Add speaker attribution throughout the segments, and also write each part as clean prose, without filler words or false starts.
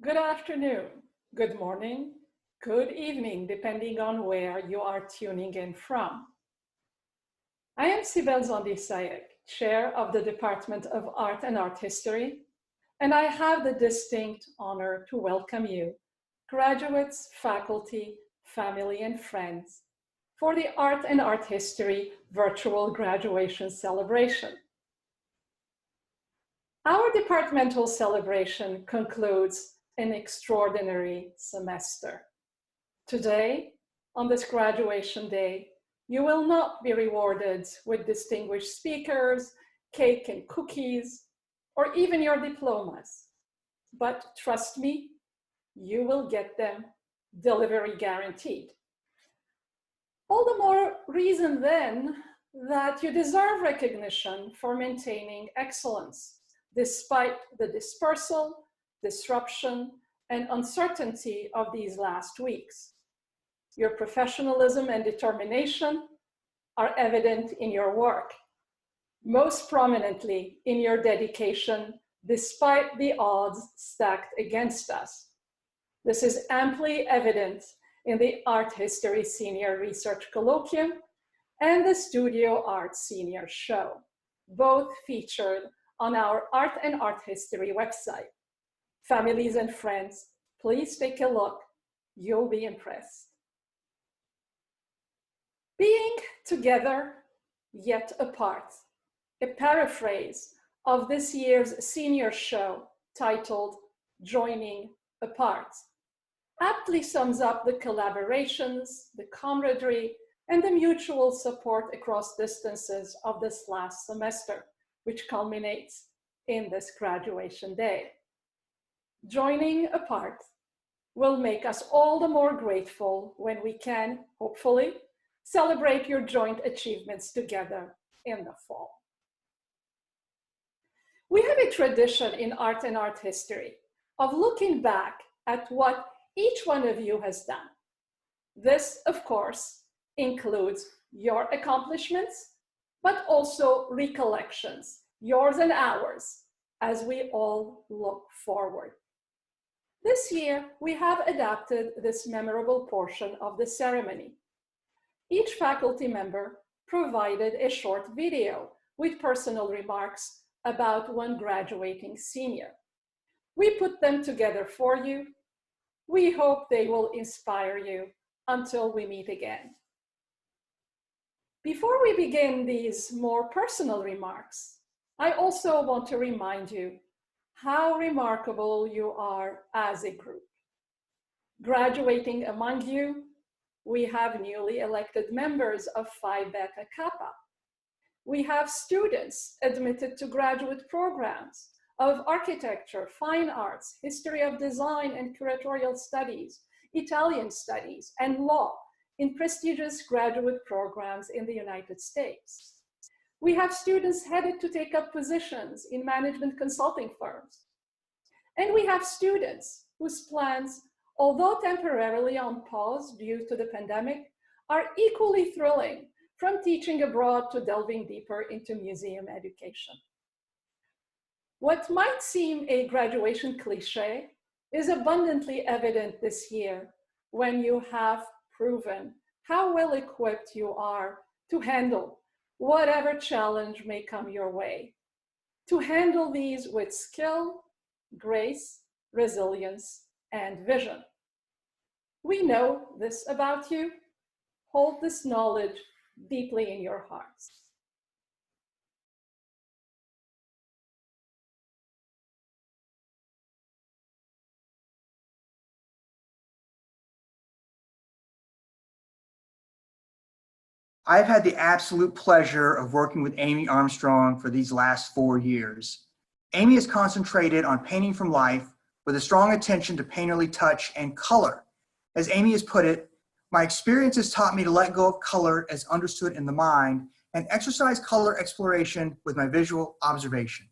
Speaker 1: Good afternoon, good morning, good evening, depending on where you are tuning in from. I am Sibel Zondi-Sayek, Chair of the Department of Art and Art History, and I have the distinct honor to welcome you, graduates, faculty, family, and friends, for the Art and Art History virtual graduation celebration. Our departmental celebration concludes an extraordinary semester. Today, on this graduation day, you will not be rewarded with distinguished speakers, cake and cookies, or even your diplomas. But trust me, you will get them, delivery guaranteed. All the more reason then that you deserve recognition for maintaining excellence, despite the dispersal, disruption, and uncertainty of these last weeks. Your professionalism and determination are evident in your work, most prominently in your dedication despite the odds stacked against us. This is amply evident in the Art History Senior Research Colloquium and the Studio Art Senior Show, both featured on our Art and Art History website. Families and friends, please take a look. You'll be impressed. Being together, yet apart, a paraphrase of this year's senior show titled Joining Apart, aptly sums up the collaborations, the camaraderie, and the mutual support across distances of this last semester, which culminates in this graduation day. Joining apart will make us all the more grateful when we can, hopefully, celebrate your joint achievements together in the fall. We have a tradition in Art and Art History of looking back at what each one of you has done. This, of course, includes your accomplishments, but also recollections, yours and ours, as we all look forward. This year, we have adapted this memorable portion of the ceremony. Each faculty member provided a short video with personal remarks about one graduating senior. We put them together for you. We hope they will inspire you until we meet again. Before we begin these more personal remarks, I also want to remind you how remarkable you are as a group. Graduating among you, we have newly elected members of Phi Beta Kappa. We have students admitted to graduate programs of architecture, fine arts, history of design and curatorial studies, Italian studies, and law in prestigious graduate programs in the United States. We have students headed to take up positions in management consulting firms. And we have students whose plans, although temporarily on pause due to the pandemic, are equally thrilling, from teaching abroad to delving deeper into museum education. What might seem a graduation cliche is abundantly evident this year when you have proven how well equipped you are to handle whatever challenge may come your way, to handle these with skill, grace, resilience, and vision. We know this about you. Hold this knowledge deeply in your hearts.
Speaker 2: I've had the absolute pleasure of working with Amy Armstrong for these last 4 years. Amy has concentrated on painting from life with a strong attention to painterly touch and color. As Amy has put it, my experience has taught me to let go of color as understood in the mind and exercise color exploration with my visual observation.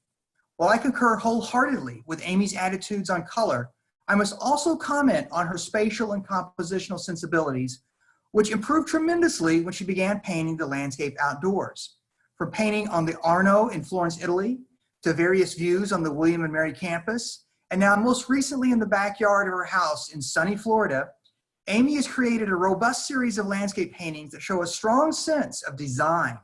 Speaker 2: While I concur wholeheartedly with Amy's attitudes on color, I must also comment on her spatial and compositional sensibilities, which improved tremendously when she began painting the landscape outdoors. From painting on the Arno in Florence, Italy, to various views on the William and Mary campus, And now most recently in the backyard of her house in sunny Florida, Amy has created a robust series of landscape paintings that show a strong sense of design.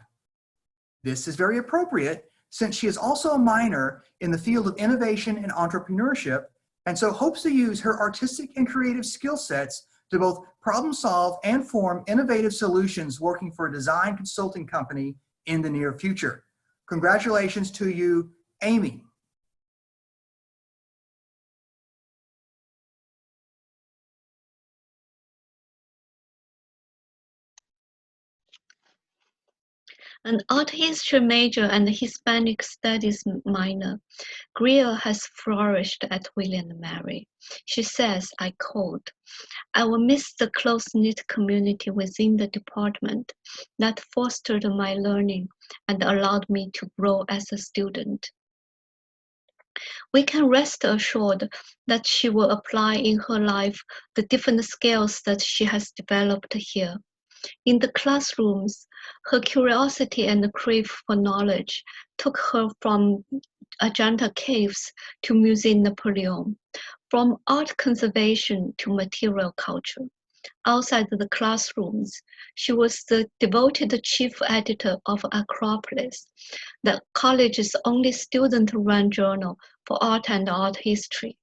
Speaker 2: This is very appropriate since she is also a minor in the field of innovation and entrepreneurship, and so hopes to use her artistic and creative skill sets to both problem solve and form innovative solutions working for a design consulting company in the near future. Congratulations to you, Amy.
Speaker 3: An art history major and Hispanic studies minor, Greer has flourished at William and Mary. She says, I quote, I will miss the close-knit community within the department that fostered my learning and allowed me to grow as a student. We can rest assured that she will apply in her life the different skills that she has developed here. In the classrooms, her curiosity and crave for knowledge took her from Ajanta caves to Musée Napoleon, from art conservation to material culture. Outside the classrooms, she was the devoted chief editor of Acropolis, the college's only student-run journal for art and art history.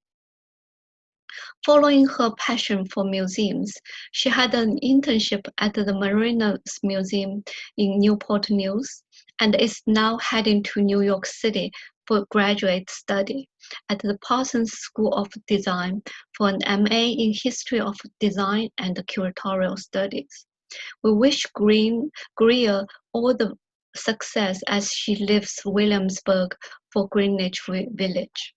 Speaker 3: Following her passion for museums, she had an internship at the Marinas Museum in Newport News and is now heading to New York City for graduate study at the Parsons School of Design for an MA in History of Design and Curatorial Studies. We wish Greer all the success as she leaves Williamsburg for Greenwich Village.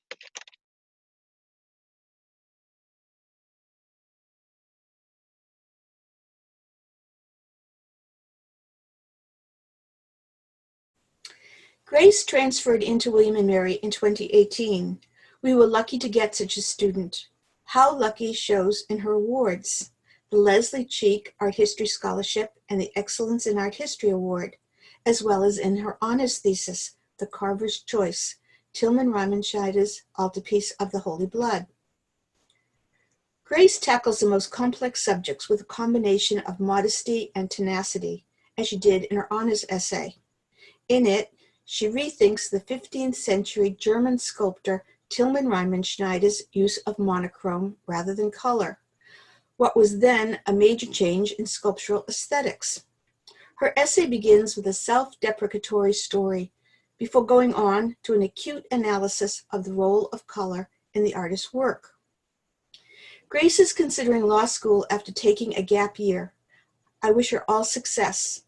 Speaker 4: Grace transferred into William & Mary in 2018. We were lucky to get such a student. How lucky shows in her awards. The Leslie Cheek Art History Scholarship and the Excellence in Art History Award, as well as in her honors thesis, The Carver's Choice, Tilman Riemenschneider's Altarpiece of the Holy Blood. Grace tackles the most complex subjects with a combination of modesty and tenacity, as she did in her honors essay. In it, she rethinks the 15th century German sculptor Tilman Riemenschneider's use of monochrome rather than color, what was then a major change in sculptural aesthetics. Her essay begins with a self-deprecatory story before going on to an acute analysis of the role of color in the artist's work. Grace is considering law school after taking a gap year. I wish her all success,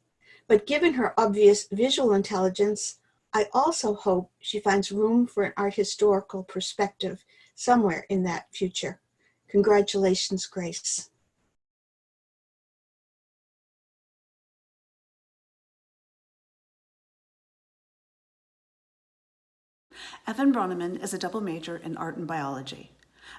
Speaker 4: but given her obvious visual intelligence, I also hope she finds room for an art historical perspective somewhere in that future. Congratulations, Grace.
Speaker 5: Evan Bronneman is a double major in art and biology.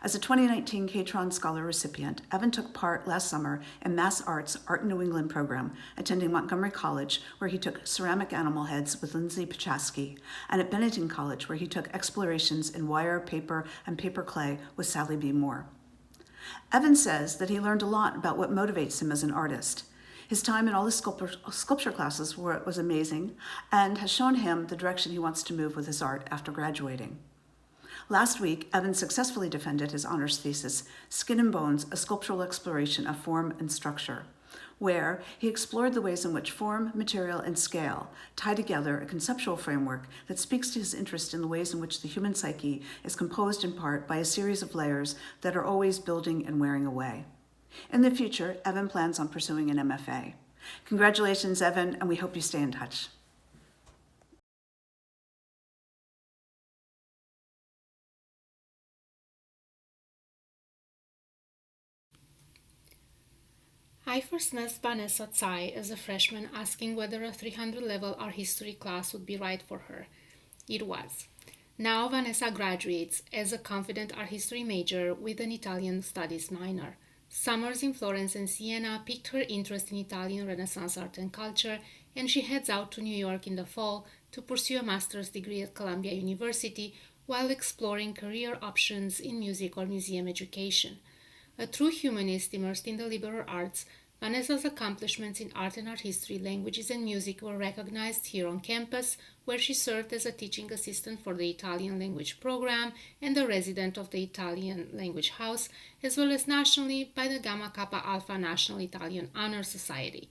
Speaker 5: As a 2019 Catron Scholar recipient, Evan took part last summer in Mass Arts Art New England program, attending Montgomery College, where he took ceramic animal heads with Lindsay Pachaski, and at Bennington College, where he took explorations in wire, paper, and paper clay with Sally B. Moore. Evan says that he learned a lot about what motivates him as an artist. His time in all the sculpture classes was amazing and has shown him the direction he wants to move with his art after graduating. Last week, Evan successfully defended his honors thesis, Skin and Bones, a sculptural exploration of form and structure, where he explored the ways in which form, material, and scale tie together a conceptual framework that speaks to his interest in the ways in which the human psyche is composed in part by a series of layers that are always building and wearing away. In the future, Evan plans on pursuing an MFA. Congratulations, Evan, and we hope you stay in touch.
Speaker 6: I first met Vanessa Tsai as a freshman asking whether a 300-level art history class would be right for her. It was. Now Vanessa graduates as a confident art history major with an Italian studies minor. Summers in Florence and Siena piqued her interest in Italian Renaissance art and culture, and she heads out to New York in the fall to pursue a master's degree at Columbia University, while exploring career options in music or museum education. A true humanist immersed in the liberal arts, Vanessa's accomplishments in art and art history, languages, and music were recognized here on campus, where she served as a teaching assistant for the Italian language program and a resident of the Italian language house, as well as nationally by the Gamma Kappa Alpha National Italian Honor Society.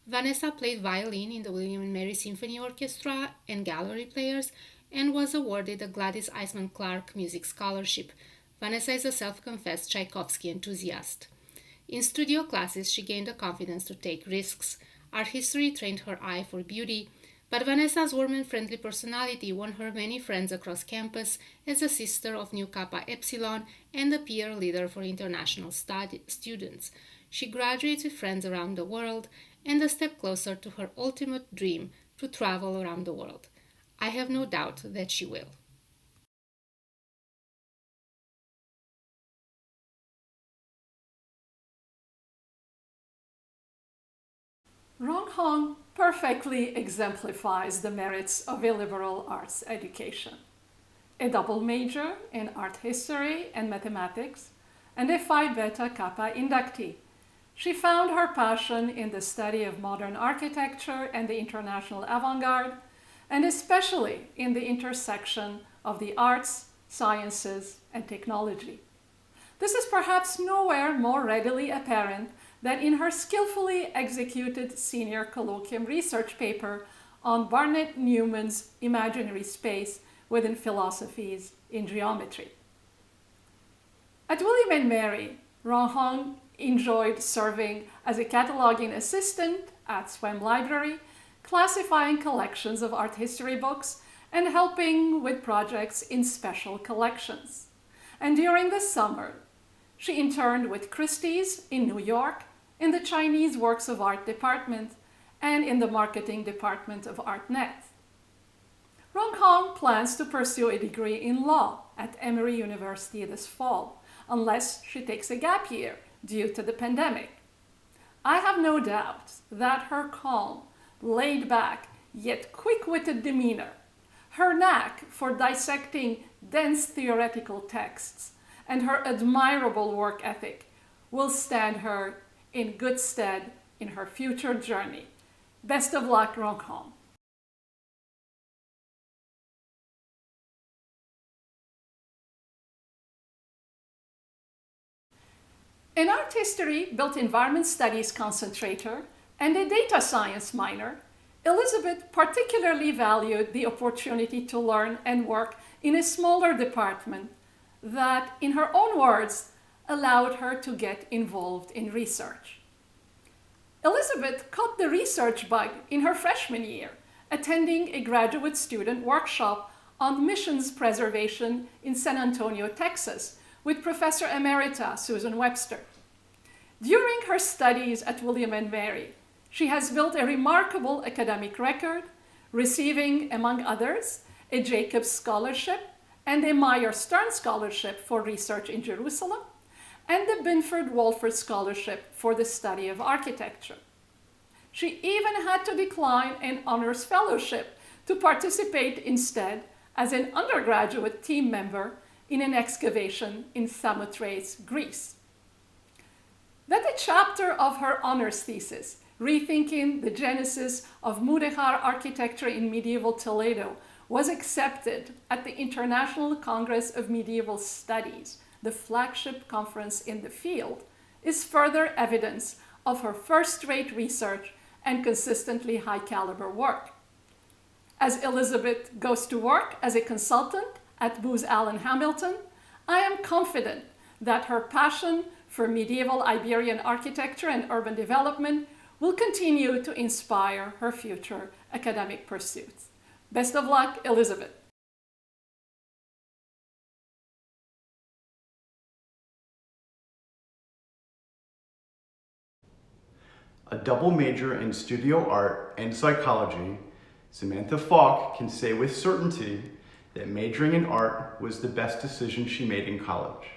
Speaker 6: Vanessa played violin in the William and Mary Symphony Orchestra and Gallery Players and was awarded the Gladys Eisman Clark Music Scholarship. Vanessa is a self-confessed Tchaikovsky enthusiast. In studio classes, she gained the confidence to take risks. Art history trained her eye for beauty, but Vanessa's warm and friendly personality won her many friends across campus as a sister of Nu Kappa Epsilon and a peer leader for international students. She graduates with friends around the world and a step closer to her ultimate dream to travel around the world. I have no doubt that she will.
Speaker 1: Rohan perfectly exemplifies the merits of a liberal arts education. A double major in art history and mathematics, and a Phi Beta Kappa inductee. She found her passion in the study of modern architecture and the international avant-garde, and especially in the intersection of the arts, sciences, and technology. This is perhaps nowhere more readily apparent than in her skillfully executed senior colloquium research paper on Barnett Newman's imaginary space within philosophies in geometry. At William & Mary, Rohan enjoyed serving as a cataloging assistant at Swam Library, classifying collections of art history books and helping with projects in special collections. And during the summer, she interned with Christie's in New York in the Chinese Works of Art department and in the marketing department of ArtNet. Rohan plans to pursue a degree in law at Emory University this fall, unless she takes a gap year due to the pandemic. I have no doubt that her calm, laid-back, yet quick-witted demeanor, her knack for dissecting dense theoretical texts, and her admirable work ethic will stand her in good stead in her future journey. Best of luck, Rohan. An art history built environment studies concentrator and a data science minor, Elizabeth particularly valued the opportunity to learn and work in a smaller department that, in her own words, allowed her to get involved in research. Elizabeth caught the research bug in her freshman year, attending a graduate student workshop on missions preservation in San Antonio, Texas, with Professor Emerita Susan Webster. During her studies at William & Mary, she has built a remarkable academic record, receiving, among others, a Jacobs Scholarship and a Meyer Stern Scholarship for research in Jerusalem, and the Binford Walford Scholarship for the study of architecture. She even had to decline an honors fellowship to participate instead as an undergraduate team member in an excavation in Samothrace, Greece. That a chapter of her honors thesis, Rethinking the Genesis of Mudéjar Architecture in Medieval Toledo, was accepted at the International Congress of Medieval Studies, the flagship conference in the field, is further evidence of her first-rate research and consistently high-caliber work. As Elizabeth goes to work as a consultant at Booz Allen Hamilton, I am confident that her passion for medieval Iberian architecture and urban development will continue to inspire her future academic pursuits. Best of luck, Elizabeth.
Speaker 7: A double major in studio art and psychology, Samantha Fogg can say with certainty that majoring in art was the best decision she made in college.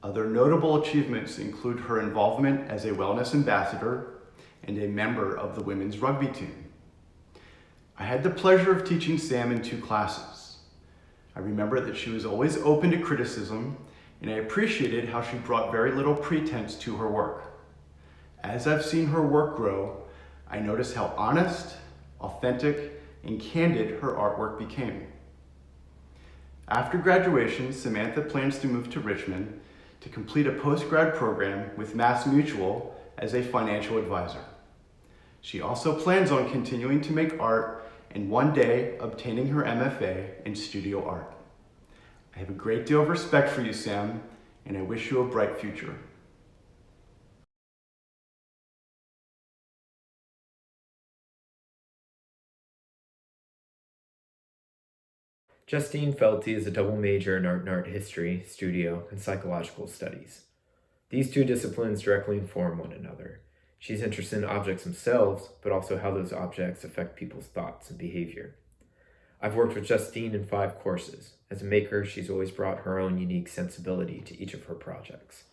Speaker 7: Other notable achievements include her involvement as a wellness ambassador and a member of the women's rugby team. I had the pleasure of teaching Sam in 2 classes. I remember that she was always open to criticism, and I appreciated how she brought very little pretense to her work. As I've seen her work grow, I noticed how honest, authentic, and candid her artwork became. After graduation, Samantha plans to move to Richmond to complete a post-grad program with MassMutual as a financial advisor. She also plans on continuing to make art and one day obtaining her MFA in studio art. I have a great deal of respect for you, Sam, and I wish you a bright future.
Speaker 8: Justine Felty is a double major in art and art history, studio, and psychological studies. These two disciplines directly inform one another. She's interested in objects themselves, but also how those objects affect people's thoughts and behavior. I've worked with Justine in 5 courses. As a maker, she's always brought her own unique sensibility to each of her projects.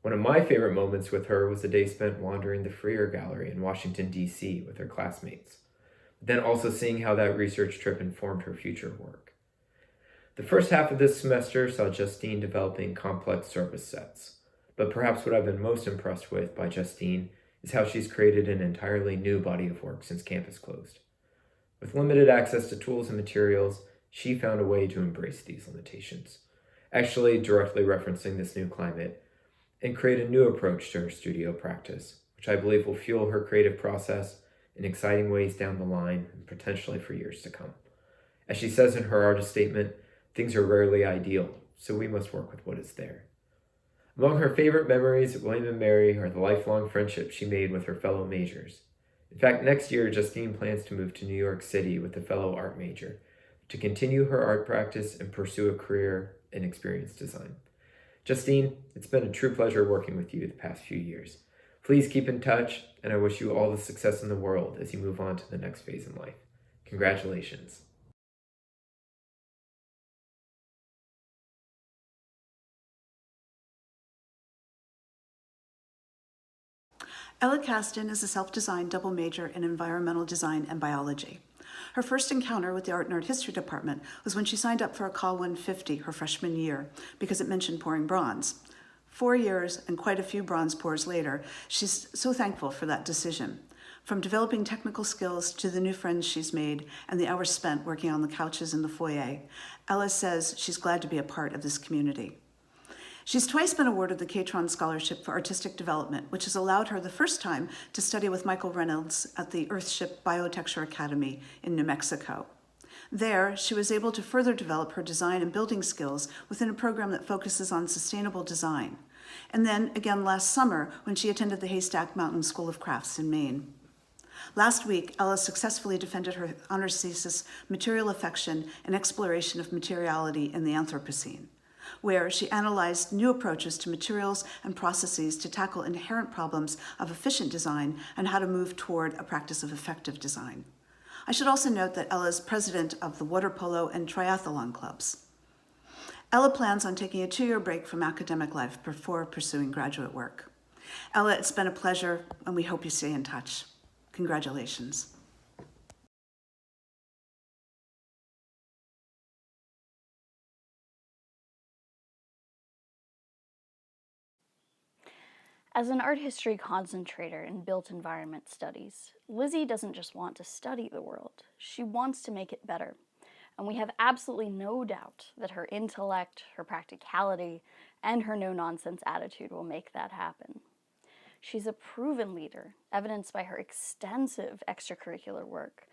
Speaker 8: One of my favorite moments with her was a day spent wandering the Freer Gallery in Washington, D.C. with her classmates, but then also seeing how that research trip informed her future work. The first half of this semester saw Justine developing complex surface sets, but perhaps what I've been most impressed with by Justine is how she's created an entirely new body of work since campus closed. With limited access to tools and materials, she found a way to embrace these limitations, actually directly referencing this new climate, and create a new approach to her studio practice, which I believe will fuel her creative process in exciting ways down the line and potentially for years to come. As she says in her artist statement, things are rarely ideal, so we must work with what is there. Among her favorite memories at William & Mary are the lifelong friendships she made with her fellow majors. In fact, next year, Justine plans to move to New York City with a fellow art major to continue her art practice and pursue a career in experience design. Justine, it's been a true pleasure working with you the past few years. Please keep in touch, and I wish you all the success in the world as you move on to the next phase in life. Congratulations.
Speaker 5: Ella Caston is a self-designed double major in environmental design and biology. Her first encounter with the Art and Art History Department was when she signed up for a Call 150 her freshman year because it mentioned pouring bronze. 4 years and quite a few bronze pours later, she's so thankful for that decision. From developing technical skills to the new friends she's made and the hours spent working on the couches in the foyer, Ella says she's glad to be a part of this community. She's twice been awarded the Catron Scholarship for Artistic Development, which has allowed her the first time to study with Michael Reynolds at the Earthship Biotexture Academy in New Mexico. There, she was able to further develop her design and building skills within a program that focuses on sustainable design. And then again last summer when she attended the Haystack Mountain School of Crafts in Maine. Last week, Ella successfully defended her honors thesis, Material Affection and Exploration of Materiality in the Anthropocene, where she analyzed new approaches to materials and processes to tackle inherent problems of efficient design and how to move toward a practice of effective design. I should also note that Ella is president of the water polo and triathlon clubs. Ella plans on taking a 2-year break from academic life before pursuing graduate work. Ella, it's been a pleasure, and we hope you stay in touch. Congratulations.
Speaker 9: As an art history concentrator in built environment studies, Lizzie doesn't just want to study the world, she wants to make it better. And we have absolutely no doubt that her intellect, her practicality, and her no-nonsense attitude will make that happen. She's a proven leader, evidenced by her extensive extracurricular work.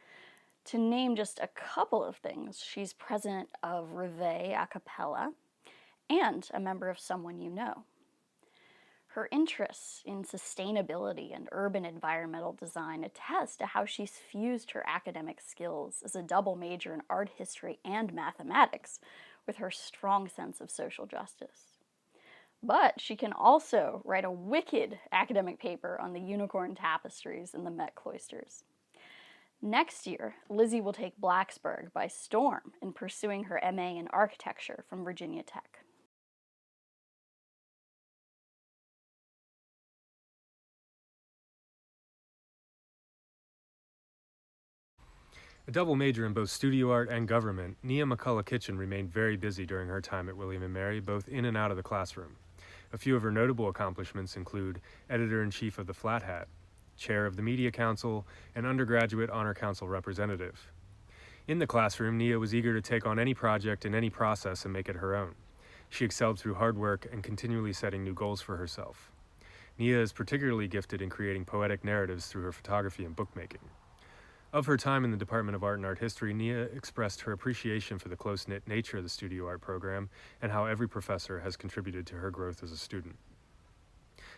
Speaker 9: To name just a couple of things, she's president of Reveille a Cappella and a member of Someone You Know. Her interests in sustainability and urban environmental design attest to how she's fused her academic skills as a double major in art history and mathematics with her strong sense of social justice. But she can also write a wicked academic paper on the unicorn tapestries in the Met cloisters. Next year, Lizzie will take Blacksburg by storm in pursuing her MA in architecture from Virginia Tech.
Speaker 10: A double major in both studio art and government, Nia McCullough Kitchen remained very busy during her time at William & Mary, both in and out of the classroom. A few of her notable accomplishments include Editor-in-Chief of the Flat Hat, Chair of the Media Council, and Undergraduate Honor Council Representative. In the classroom, Nia was eager to take on any project and any process and make it her own. She excelled through hard work and continually setting new goals for herself. Nia is particularly gifted in creating poetic narratives through her photography and bookmaking. Of her time in the Department of Art and Art History, Nia expressed her appreciation for the close-knit nature of the studio art program and how every professor has contributed to her growth as a student.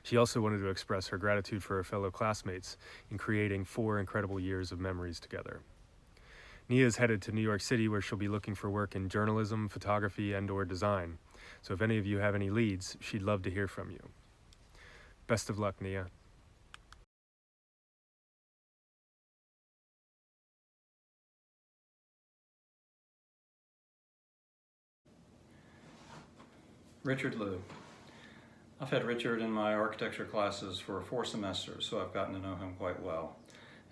Speaker 10: She also wanted to express her gratitude for her fellow classmates in creating 4 incredible years of memories together. Nia is headed to New York City, where she'll be looking for work in journalism, photography, and/or design. So if any of you have any leads, she'd love to hear from you. Best of luck, Nia.
Speaker 11: Richard Louv. I've had Richard in my architecture classes for 4 semesters, so I've gotten to know him quite well.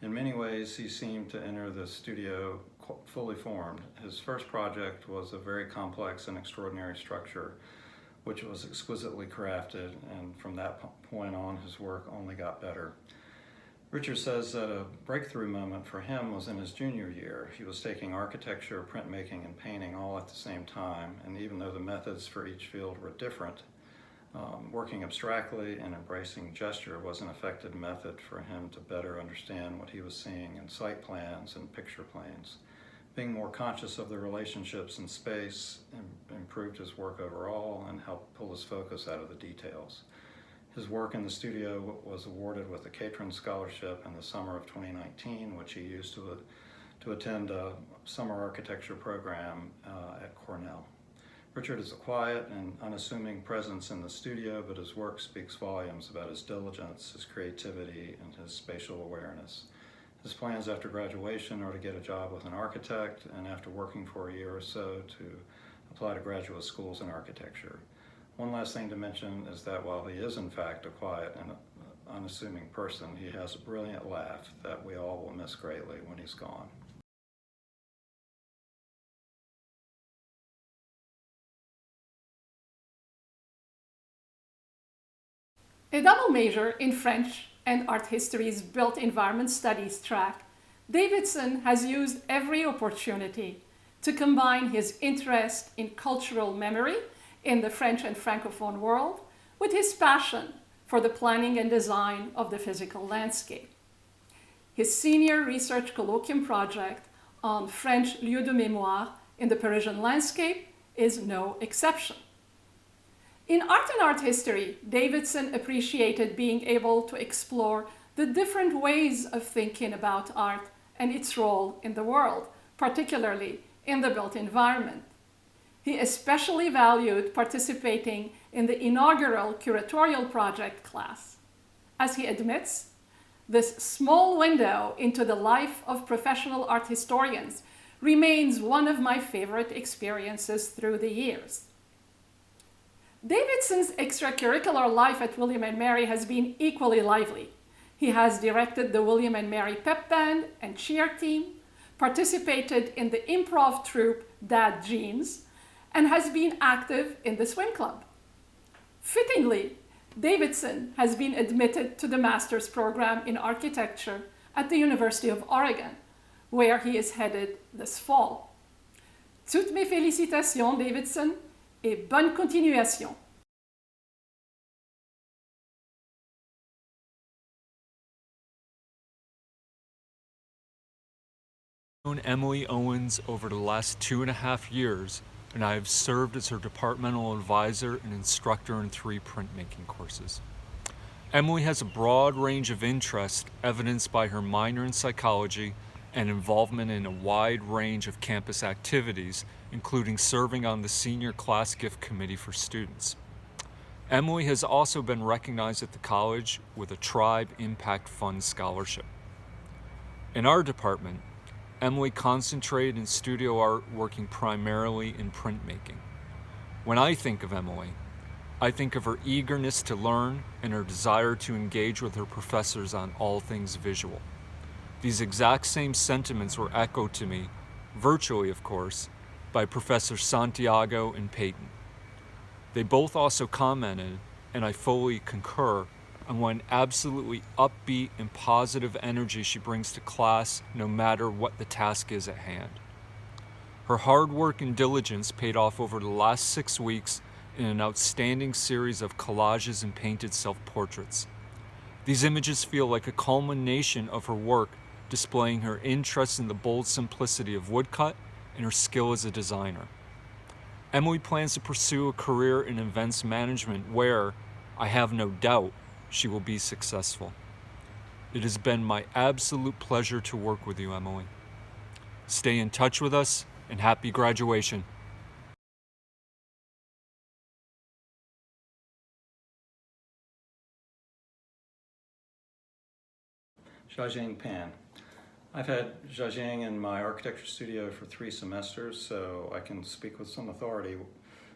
Speaker 11: In many ways, he seemed to enter the studio fully formed. His first project was a very complex and extraordinary structure, which was exquisitely crafted, and from that point on, his work only got better. Richard says that a breakthrough moment for him was in his junior year. He was taking architecture, printmaking, and painting all at the same time, and even though the methods for each field were different, working abstractly and embracing gesture was an effective method for him to better understand what he was seeing in site plans and picture planes. Being more conscious of the relationships in space improved his work overall and helped pull his focus out of the details. His work in the studio was awarded with a Catron Scholarship in the summer of 2019, which he used to attend a summer architecture program at Cornell. Richard is a quiet and unassuming presence in the studio, but his work speaks volumes about his diligence, his creativity, and his spatial awareness. His plans after graduation are to get a job with an architect, and after working for a year or so, to apply to graduate schools in architecture. One last thing to mention is that while he is in fact a quiet and unassuming person, he has a brilliant laugh that we all will miss greatly when he's gone.
Speaker 1: A double major in French and art history's built environment studies track, Davidson has used every opportunity to combine his interest in cultural memory in the French and Francophone world with his passion for the planning and design of the physical landscape. His senior research colloquium project on French lieux de mémoire in the Parisian landscape is no exception. In art and art history, Davidson appreciated being able to explore the different ways of thinking about art and its role in the world, particularly in the built environment. He especially valued participating in the inaugural curatorial project class. As he admits, this small window into the life of professional art historians remains one of my favorite experiences through the years. Davidson's extracurricular life at William & Mary has been equally lively. He has directed the William & Mary pep band and cheer team, participated in the improv troupe Dad Jeans, and has been active in the swim club. Fittingly, Davidson has been admitted to the master's program in architecture at the University of Oregon, where he is headed this fall. Toutes mes félicitations, Davidson, et bonne continuation.
Speaker 12: I've known Emily Owens over the last 2.5 years, and I have served as her departmental advisor and instructor in 3 printmaking courses. Emily has a broad range of interests evidenced by her minor in psychology and involvement in a wide range of campus activities, including serving on the senior class gift committee for students. Emily has also been recognized at the college with a Tribe Impact Fund scholarship. In our department, Emily concentrated in studio art, working primarily in printmaking. When I think of Emily, I think of her eagerness to learn and her desire to engage with her professors on all things visual. These exact same sentiments were echoed to me, virtually of course, by Professor Santiago and Peyton. They both also commented, and I fully concur, on what an absolutely upbeat and positive energy she brings to class no matter what the task is at hand. Her hard work and diligence paid off over the last 6 weeks in an outstanding series of collages and painted self-portraits. These images feel like a culmination of her work, displaying her interest in the bold simplicity of woodcut and her skill as a designer. Emily plans to pursue a career in events management where, I have no doubt, she will be successful. It has been my absolute pleasure to work with you, Emily. Stay in touch with us, and happy graduation.
Speaker 11: Shaheen Pan. I've had Shaheen in my architecture studio for 3 semesters, so I can speak with some authority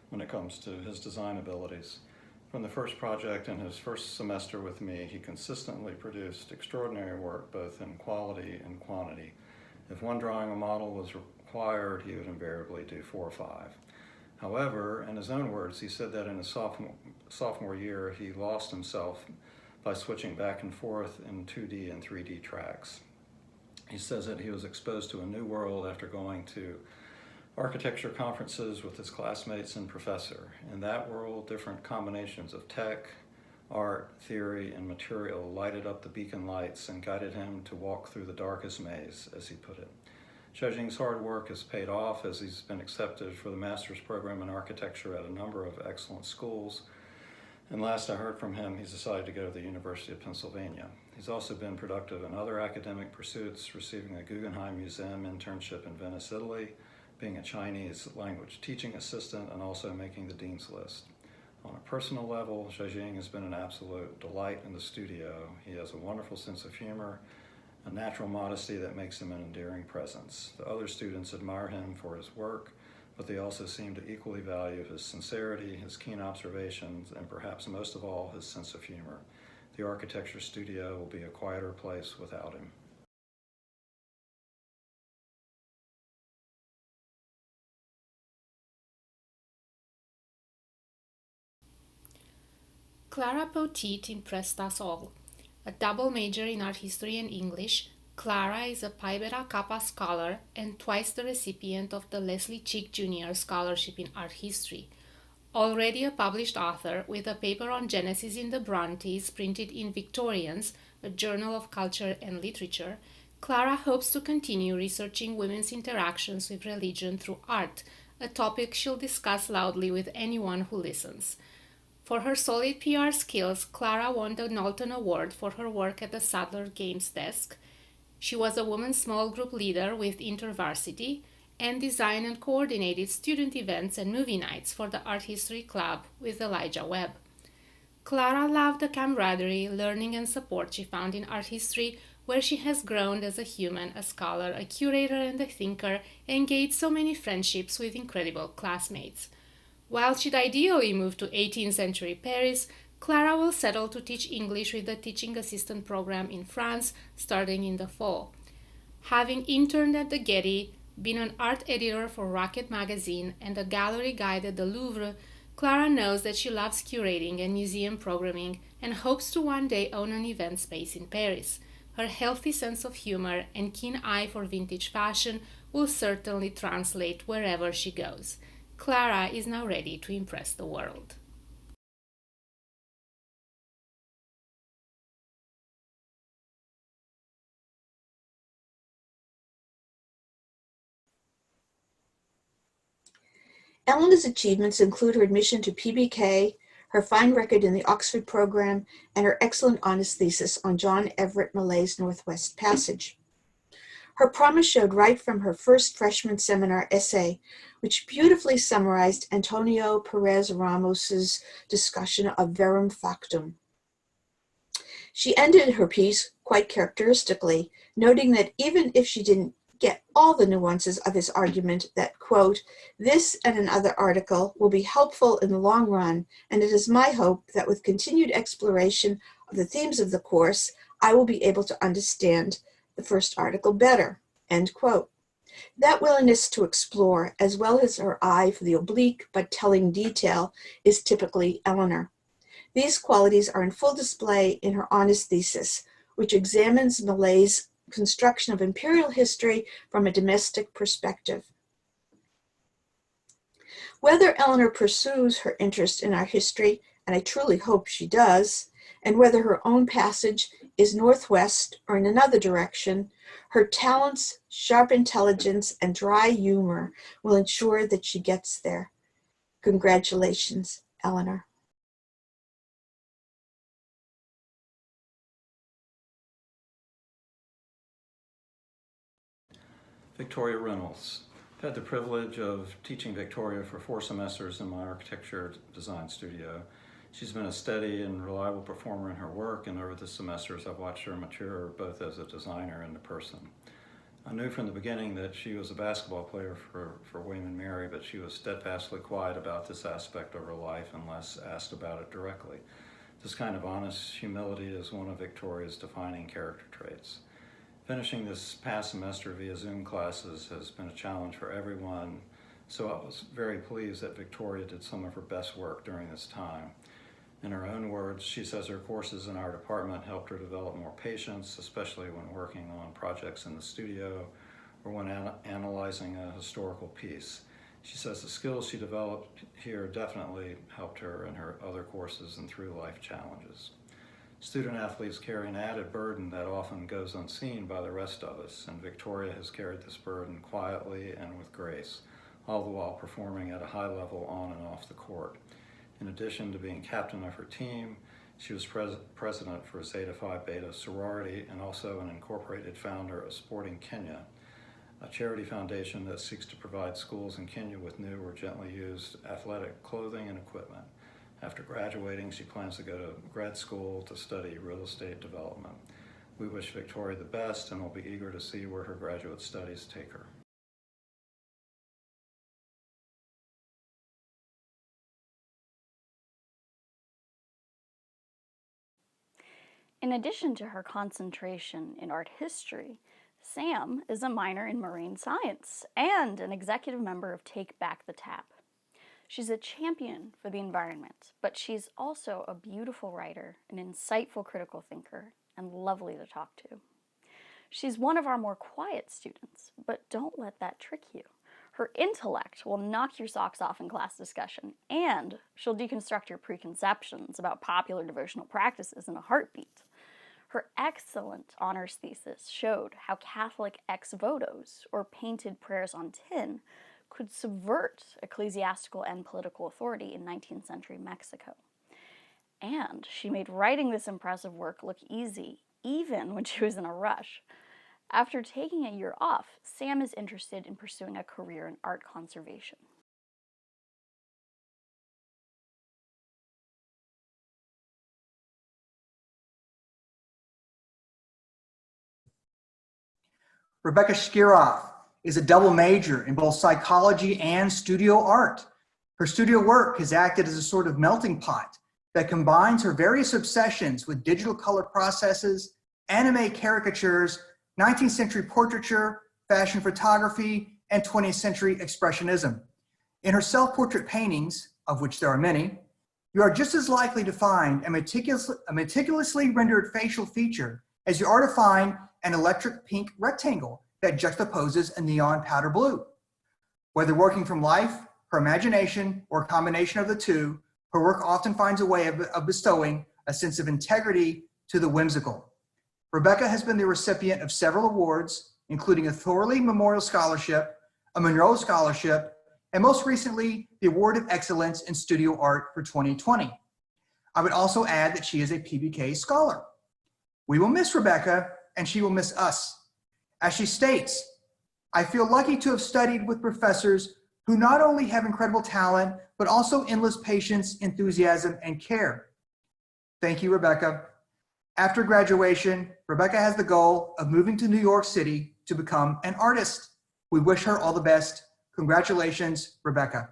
Speaker 11: when it comes to his design abilities. From the first project in his first semester with me, he consistently produced extraordinary work both in quality and quantity. If one drawing a model was required, he would invariably do 4 or 5. However, in his own words, he said that in his sophomore year, he lost himself by switching back and forth in 2D and 3D tracks. He says that he was exposed to a new world after going to architecture conferences with his classmates and professor. In that world, different combinations of tech, art, theory, and material lighted up the beacon lights and guided him to walk through the darkest maze, as he put it. Shaheen's hard work has paid off as he's been accepted for the master's program in architecture at a number of excellent schools. And last I heard from him, he's decided to go to the University of Pennsylvania. He's also been productive in other academic pursuits, receiving a Guggenheim Museum internship in Venice, Italy, being a Chinese language teaching assistant, and also making the dean's list. On a personal level, Shaheen has been an absolute delight in the studio. He has a wonderful sense of humor, a natural modesty that makes him an endearing presence. The other students admire him for his work, but they also seem to equally value his sincerity, his keen observations, and perhaps most of all, his sense of humor. The architecture studio will be a quieter place without him.
Speaker 6: Clara Appetit impressed us all. A double major in art history and English, Clara is a Pi Beta Kappa scholar and twice the recipient of the Leslie Chick Jr. Scholarship in Art History. Already a published author with a paper on Genesis in the Brontes printed in Victorians, a journal of culture and literature, Clara hopes to continue researching women's interactions with religion through art, a topic she'll discuss loudly with anyone who listens. For her solid PR skills, Clara won the Knowlton Award for her work at the Sadler Games desk. She was a women's small group leader with InterVarsity and designed and coordinated student events and movie nights for the Art History Club with Elijah Webb. Clara loved the camaraderie, learning and support she found in art history, where she has grown as a human, a scholar, a curator and a thinker, and gained so many friendships with incredible classmates. While she'd ideally move to 18th century Paris, Clara will settle to teach English with the teaching assistant program in France starting in the fall. Having interned at the Getty, been an art editor for Rocket magazine, and a gallery guide at the Louvre, Clara knows that she loves curating and museum programming and hopes to one day own an event space in Paris. Her healthy sense of humor and keen eye for vintage fashion will certainly translate wherever she goes. Clara is now ready to impress the world.
Speaker 4: Elin's achievements include her admission to PBK, her fine record in the Oxford program, and her excellent honors thesis on John Everett Millay's Northwest Passage. Her promise showed right from her first freshman seminar essay, which beautifully summarized Antonio Perez Ramos's discussion of verum factum. She ended her piece quite characteristically, noting that even if she didn't get all the nuances of his argument, that, quote, this and another article will be helpful in the long run, and it is my hope that with continued exploration of the themes of the course, I will be able to understand the first article better, end quote. That willingness to explore, as well as her eye for the oblique but telling detail, is typically Eleanor. These qualities are in full display in her honest thesis, which examines Malay's construction of imperial history from a domestic perspective. Whether Eleanor pursues her interest in our history, and I truly hope she does, and whether her own passage is northwest or in another direction, her talents, sharp intelligence, and dry humor will ensure that she gets there. Congratulations, Eleanor.
Speaker 11: Victoria Reynolds. I've had the privilege of teaching Victoria for 4 semesters in my architecture design studio. She's been a steady and reliable performer in her work, and over the semesters I've watched her mature both as a designer and a person. I knew from the beginning that she was a basketball player for William and Mary, but she was steadfastly quiet about this aspect of her life unless asked about it directly. This kind of honest humility is one of Victoria's defining character traits. Finishing this past semester via Zoom classes has been a challenge for everyone, so I was very pleased that Victoria did some of her best work during this time. In her own words, she says her courses in our department helped her develop more patience, especially when working on projects in the studio or when analyzing a historical piece. She says the skills she developed here definitely helped her in her other courses and through life challenges. Student athletes carry an added burden that often goes unseen by the rest of us, and Victoria has carried this burden quietly and with grace, all the while performing at a high level on and off the court. In addition to being captain of her team, she was president for Zeta Phi Beta sorority and also an incorporated founder of Sporting Kenya, a charity foundation that seeks to provide schools in Kenya with new or gently used athletic clothing and equipment. After graduating, she plans to go to grad school to study real estate development. We wish Victoria the best and will be eager to see where her graduate studies take her.
Speaker 9: In addition to her concentration in art history, Sam is a minor in marine science and an executive member of Take Back the Tap. She's a champion for the environment, but she's also a beautiful writer, an insightful critical thinker, and lovely to talk to. She's one of our more quiet students, but don't let that trick you. Her intellect will knock your socks off in class discussion, and she'll deconstruct your preconceptions about popular devotional practices in a heartbeat. Her excellent honors thesis showed how Catholic ex votos, or painted prayers on tin, could subvert ecclesiastical and political authority in 19th century Mexico. And she made writing this impressive work look easy, even when she was in a rush. After taking a year off, Sam is interested in pursuing a career in art conservation.
Speaker 2: Rebecca Skiroff is a double major in both psychology and studio art. Her studio work has acted as a sort of melting pot that combines her various obsessions with digital color processes, anime caricatures, 19th century portraiture, fashion photography, and 20th century expressionism. In her self-portrait paintings, of which there are many, you are just as likely to find a meticulously rendered facial feature as you are to find an electric pink rectangle that juxtaposes a neon powder blue. Whether working from life, her imagination, or a combination of the two, her work often finds a way of bestowing a sense of integrity to the whimsical. Rebecca has been the recipient of several awards, including a Thorley Memorial Scholarship, a Monroe Scholarship, and most recently, the Award of Excellence in Studio Art for 2020. I would also add that she is a PBK scholar. We will miss Rebecca, and she will miss us. As she states, I feel lucky to have studied with professors who not only have incredible talent, but also endless patience, enthusiasm, and care. Thank you, Rebecca. After graduation, Rebecca has the goal of moving to New York City to become an artist. We wish her all the best. Congratulations, Rebecca.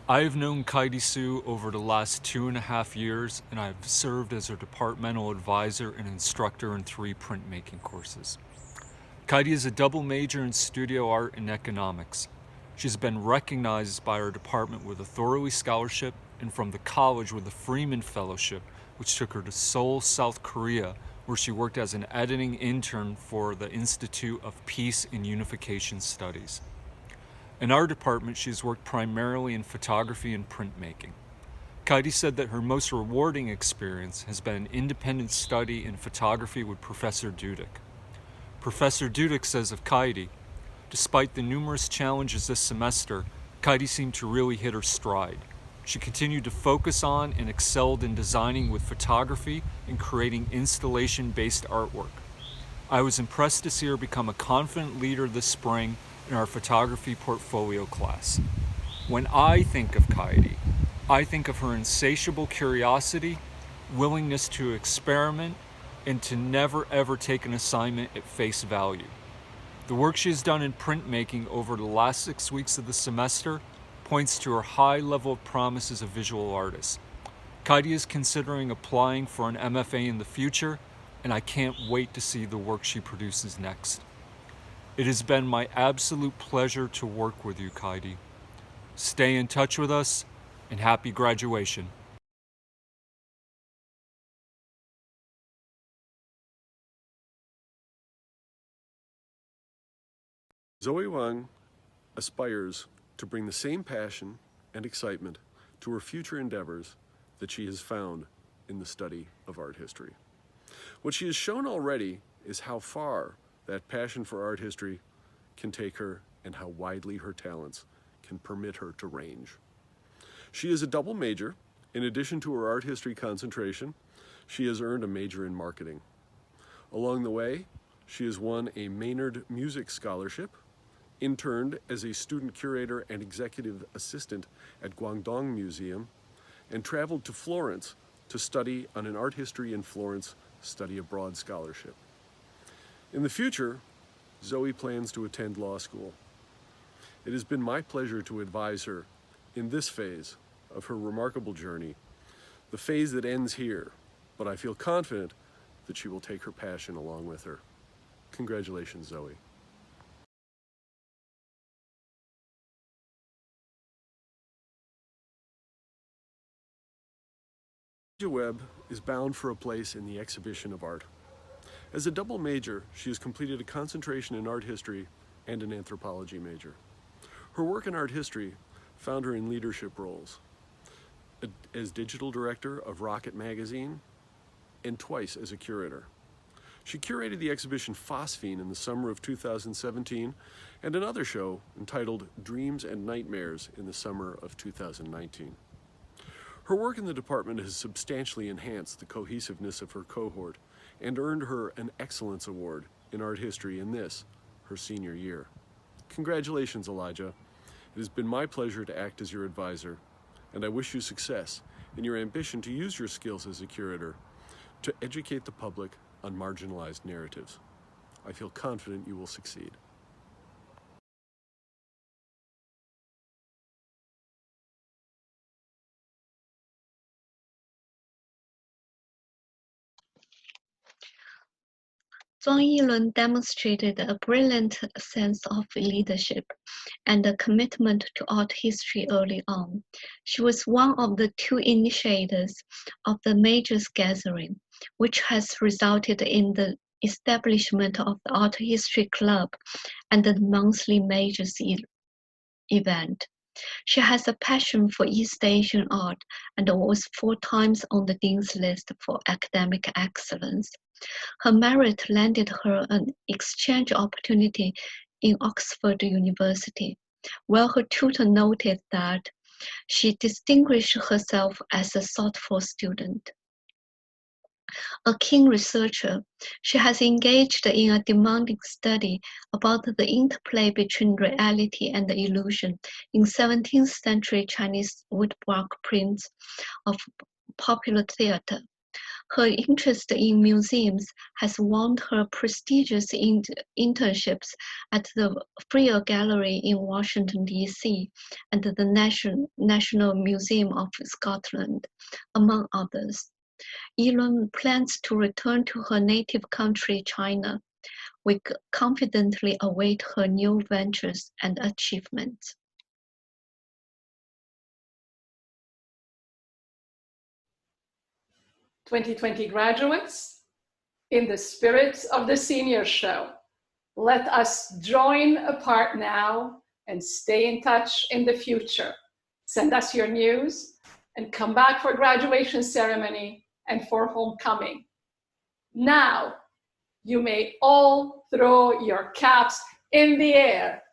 Speaker 12: I have known Kaity Sue over the last 2.5 years, and I have served as her departmental advisor and instructor in 3 printmaking courses. Kaity is a double major in studio art and economics. She's been recognized by her department with a Thorley Scholarship and from the college with a Freeman Fellowship, which took her to Seoul, South Korea, where she worked as an editing intern for the Institute of Peace and Unification Studies. In our department, she's worked primarily in photography and printmaking. Kaity said that her most rewarding experience has been an independent study in photography with Professor Dudek. Professor Dudek says of Kaity, despite the numerous challenges this semester, Kaity seemed to really hit her stride. She continued to focus on and excelled in designing with photography and creating installation-based artwork. I was impressed to see her become a confident leader this spring in our photography portfolio class. When I think of Kaity, I think of her insatiable curiosity, willingness to experiment, and to never ever take an assignment at face value. The work she has done in printmaking over the last 6 weeks of the semester points to her high level of promise as a visual artist. Kaity is considering applying for an MFA in the future, and I can't wait to see the work she produces next. It has been my absolute pleasure to work with you, Kaity. Stay in touch with us, and happy graduation.
Speaker 13: Zoe Wang aspires to bring the same passion and excitement to her future endeavors that she has found in the study of art history. What she has shown already is how far that passion for art history can take her and how widely her talents can permit her to range. She is a double major. In addition to her art history concentration, she has earned a major in marketing. Along the way, she has won a Maynard Music Scholarship, interned as a student curator and executive assistant at Guangdong Museum, and traveled to Florence to study on an Art History in Florence Study Abroad Scholarship. In the future, Zoe plans to attend law school. It has been my pleasure to advise her in this phase of her remarkable journey, the phase that ends here, but I feel confident that she will take her passion along with her. Congratulations, Zoe. Webb is bound for a place in the exhibition of art. As a double major, she has completed a concentration in art history and an anthropology major. Her work in art history found her in leadership roles as digital director of Rocket magazine and twice as a curator. She curated the exhibition Phosphine in the summer of 2017 and another show entitled Dreams and Nightmares in the summer of 2019. Her work in the department has substantially enhanced the cohesiveness of her cohort and earned her an Excellence Award in art history in this, her senior year. Congratulations, Elijah. It has been my pleasure to act as your advisor, and I wish you success in your ambition to use your skills as a curator to educate the public on marginalized narratives. I feel confident you will succeed.
Speaker 3: Zhuang Yilun demonstrated a brilliant sense of leadership and a commitment to art history early on. She was one of the 2 initiators of the Majors Gathering, which has resulted in the establishment of the Art History Club and the monthly Majors event. She has a passion for East Asian art and was 4 times on the Dean's List for academic excellence. Her merit landed her an exchange opportunity in Oxford University, where her tutor noted that she distinguished herself as a thoughtful student. A keen researcher, she has engaged in a demanding study about the interplay between reality and illusion in 17th century Chinese woodblock prints of popular theater. Her interest in museums has won her prestigious internships at the Freer Gallery in Washington, D.C., and the National Museum of Scotland, among others. Elin plans to return to her native country, China. We confidently await her new ventures and achievements.
Speaker 1: "2020 graduates, in the spirit of the senior show, let us join apart now and stay in touch in the future. Send us your news and come back for graduation ceremony and for homecoming. Now, you may all throw your caps in the air.